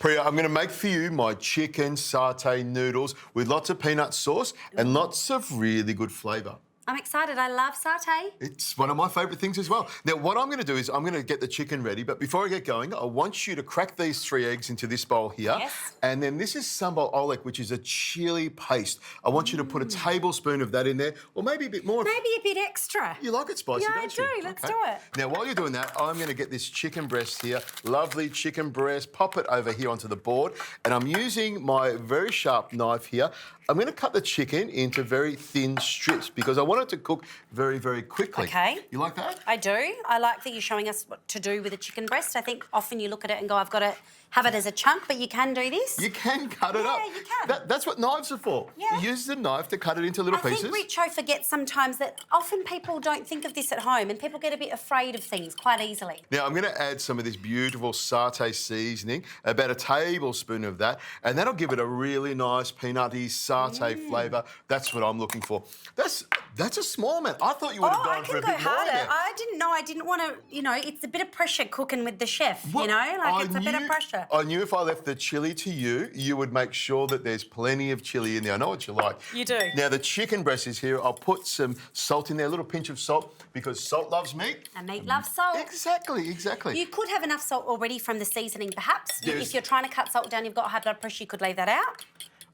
Priya, I'm going to make for you my chicken satay noodles with lots of peanut sauce and lots of really good flavour. I'm excited. I love satay. It's one of my favourite things as well. Now, what I'm going to do is I'm going to get the chicken ready, but before I get going, I want you to crack these 3 eggs into this bowl here. Yes. And then this is sambal oelek, which is a chilli paste. I want you to put a tablespoon of that in there, or maybe a bit more. Maybe a bit extra. You like it spicy, Yeah, don't I you? do. Let's do it. Now, while you're doing that, I'm going to get this chicken breast here, lovely chicken breast, pop it over here onto the board, and I'm using my very sharp knife here. I'm going to cut the chicken into very thin strips because I want it to cook very, very quickly. Okay. You like that? I do. I like that you're showing us what to do with a chicken breast. I think often you look at it and go, I've got to have it as a chunk, but you can do this. You can cut it up. Yeah, you can. That's what knives are for. Yeah. You use the knife to cut it into little pieces. I think Richo forgets sometimes that often people don't think of this at home and people get a bit afraid of things quite easily. Now, I'm going to add some of this beautiful satay seasoning, about a tablespoon of that, and that'll give it a really nice peanutty satay flavour. That's what I'm looking for. That's a small amount. I thought you would have I gone for can a go bit more harder. there. I didn't know. I didn't want to, it's a bit of pressure cooking with the chef, Well, it's a bit of pressure. I knew if I left the chilli to you, you would make sure that there's plenty of chilli in there. I know what you like. You do. Now, the chicken breast is here. I'll put some salt in there, a little pinch of salt, because salt loves meat. And meat loves salt. Exactly, exactly. You could have enough salt already from the seasoning, perhaps. Yes. If you're trying to cut salt down, you've got high blood pressure, you could leave that out.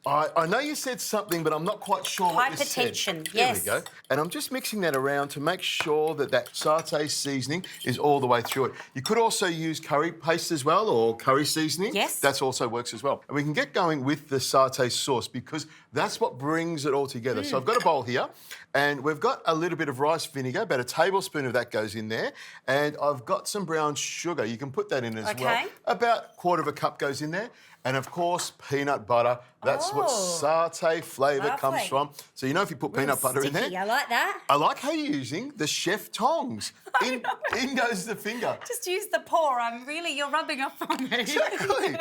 I know you said something, but I'm not quite sure what you said. Hypertension, There yes. we go. And I'm just mixing that around to make sure that that satay seasoning is all the way through it. You could also use curry paste as well, or curry seasoning. Yes. That also works as well. And we can get going with the satay sauce because that's what brings it all together. So I've got a bowl here, and we've got a little bit of rice vinegar, about a tablespoon of that goes in there. And I've got some brown sugar. You can put that in as well. Okay. About 1/4 cup goes in there. And of course, peanut butter. That's what satay flavour comes Lovely. from. So you know if you put peanut butter in there. Sticky, I like that. I like how you're using the chef tongs. In goes the finger. Just use the paw. You're rubbing off on me. Exactly.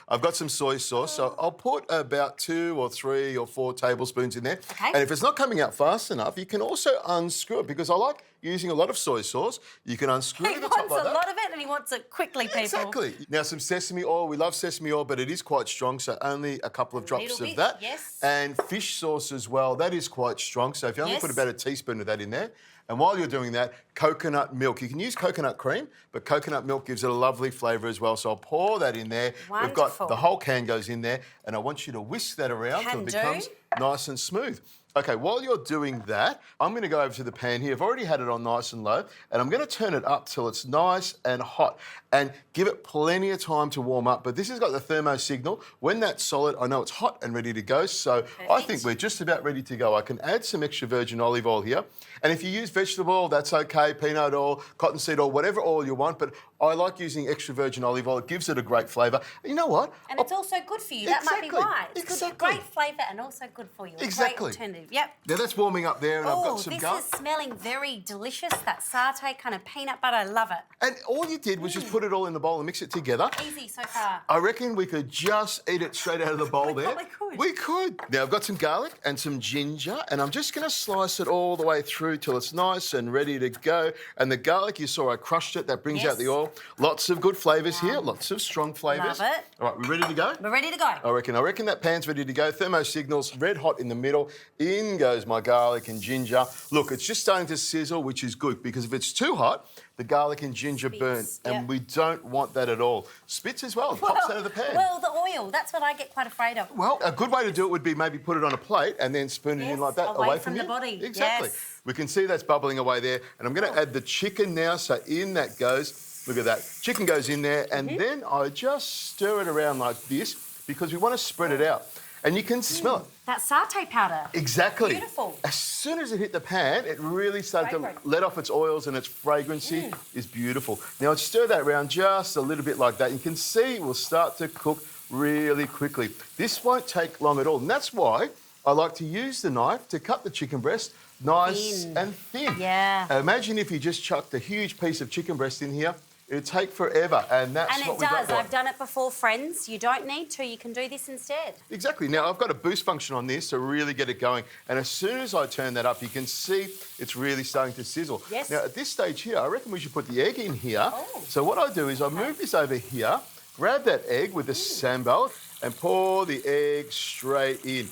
I've got some soy sauce, so I'll put about 2 or 3 or 4 tablespoons in there. Okay. And if it's not coming out fast enough, you can also unscrew it because I like using a lot of soy sauce. You can unscrew He the top wants like a that. lot of it and he wants it quickly, people. Exactly. Now, some sesame oil. We love sesame oil, but it is quite strong, so only a couple of drops Little of bit, that. yes. And fish sauce as well. That is quite strong, so if you only Yes. put about a teaspoon of that in there. And while you're doing that, coconut milk. You can use coconut cream, but coconut milk gives it a lovely flavour as well. So I'll pour that in there. We've Wonderful. got the whole can goes in there, and I want you to whisk that around till it Can becomes do. nice and smooth. Okay, while you're doing that, I'm going to go over to the pan here. I've already had it on nice and low, and I'm going to turn it up till it's nice and hot and give it plenty of time to warm up. But this has got the thermo signal. When that's solid, I know it's hot and ready to go. So I think we're just about ready to go. I can add some extra virgin olive oil here. And if you use vegetable oil, that's okay, peanut oil, cottonseed oil, whatever oil you want. But I like using extra virgin olive oil. It gives it a great flavour. You know what? And it's also good for you. That might be Exactly, why. It's good, exactly. great flavour and also good for you. A Exactly. Great alternative. Yep. Now that's warming up there, and I've got some this garlic. is smelling very delicious. That satay kind of peanut butter. I love it. And all you did was just put it all in the bowl and mix it together. Easy so far. I reckon we could just eat it straight out of the bowl there. probably could. We could. Now, I've got some garlic and some ginger, and I'm just going to slice it all the way through till it's nice and ready to go. And the garlic, you saw I crushed it. That brings out Yes. the oil. Lots of good flavours here, lots of strong flavours. Love it. All right, we ready to go? We're ready to go. I reckon that pan's ready to go. Thermo signals red hot in the middle. In goes my garlic and ginger. Look, it's just starting to sizzle, which is good because if it's too hot, the garlic and ginger burn, Spits, and yep. we don't want that at all. Spits as well, pops out of the pan. Well, the oil, that's what I get quite afraid of. Well, a good way to do it would be maybe put it on a plate and then spoon it in Yes, like that, away away from from the you. body. Exactly. Yes. We can see that's bubbling away there. And I'm going to add the chicken now, so in that goes. Look at that. Chicken goes in there, and then I just stir it around like this because we want to spread it out. And you can smell it. That satay powder. Exactly. Beautiful. As soon as it hit the pan, it really started Fragrant. to let off its oils, and its fragrancy is beautiful. Now, I'd stir that around just a little bit like that. You can see it will start to cook really quickly. This won't take long at all, and that's why I like to use the knife to cut the chicken breast nice Thin. and thin. Yeah. Imagine if you just chucked a huge piece of chicken breast in here. It'd take forever, and that's And what it we does. don't want. I've done it before, friends. You don't need to. You can do this instead. Exactly. Now, I've got a boost function on this to really get it going. And as soon as I turn that up, you can see it's really starting to sizzle. Yes. Now, at this stage here, I reckon we should put the egg in here. Oh. So what I do is I move this over here, grab that egg with the sambal and pour the egg straight in.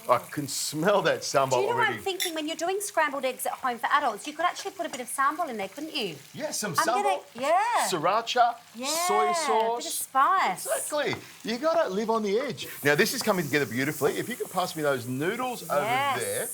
I can smell that sambal Do you know what already. I'm thinking? When you're doing scrambled eggs at home for adults, you could actually put a bit of sambal in there, couldn't you? Yeah, some I'm sambal, gonna- yeah. sriracha, soy A sauce. bit of spice. Exactly. You got to live on the edge. Now, this is coming together beautifully. If you could pass me those noodles over there.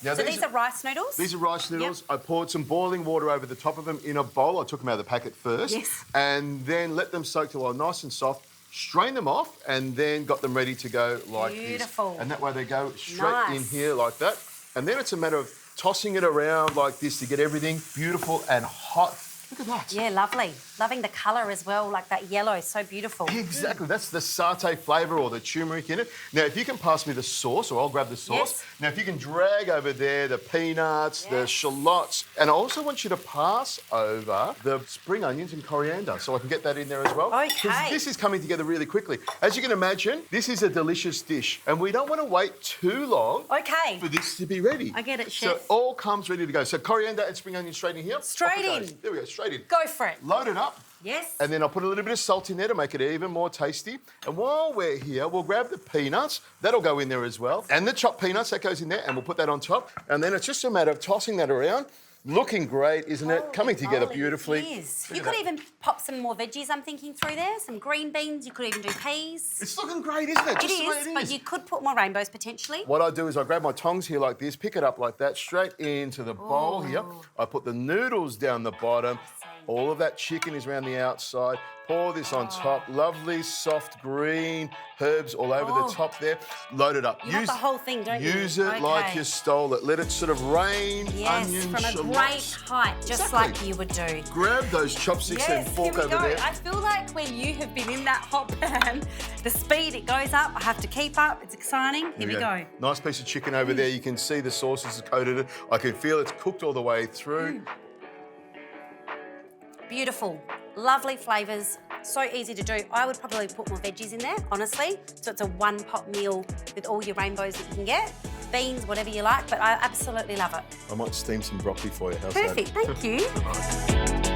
Now, So these are rice noodles? These are rice noodles. I poured some boiling water over the top of them in a bowl. I took them out of the packet first. Yes. And then let them soak till they're nice and soft. Strain them off and then got them ready to go like Beautiful. this. And that way they go straight in Nice. here like that. And then it's a matter of tossing it around like this to get everything beautiful and hot. Look at that. Yeah, lovely. Loving the colour as well, like that yellow, so beautiful. Exactly, that's the satay flavour or the turmeric in it. Now, if you can pass me the sauce, or I'll grab the sauce. Yes. Now, if you can drag over there the peanuts, the Yes. shallots, and I also want you to pass over the spring onions and coriander, so I can get that in there as well. Okay. 'Cause this is coming together really quickly. As you can imagine, this is a delicious dish, and we don't want to wait too long Okay. for this to be ready. I get it, So chef. it all comes ready to go. So coriander and spring onions straight in here. Straight Off it goes. in. There we go, straight in. Go for it. Load it up. Yes. And then I'll put a little bit of salt in there to make it even more tasty. And while we're here, we'll grab the peanuts. That'll go in there as well. And the chopped peanuts, that goes in there. And we'll put that on top. And then it's just a matter of tossing that around. Looking great, isn't it? Coming together Holy beautifully. It is. Look You at could that. even pop some more veggies, I'm thinking, through there. Some green beans. You could even do peas. It's looking great, isn't it? It Just the way is, it but is. you could put more rainbows potentially. What I do is I grab my tongs here like this, pick it up like that, straight into the bowl here. I put the noodles down the bottom. All of that chicken is around the outside. Pour this on top. Lovely, soft green herbs all over the top there. Load it up. You want the whole thing, don't you? Use it like Okay. you stole it. Let it sort of rain, Yes, onions, from a shallots. great height, just Exactly. like you would do. Grab those chopsticks and Yes, fork here we over go. there. I feel like when you have been in that hot pan, the speed it goes up, I have to keep up. It's exciting. Here we go. Nice piece of chicken over there. You can see the sauces have coated it. I can feel it's cooked all the way through. Beautiful, lovely flavours, so easy to do. I would probably put more veggies in there, honestly. So it's a one-pot meal with all your rainbows that you can get. Beans, whatever you like, but I absolutely love it. I might steam some broccoli for you. How's that? Perfect, thank you.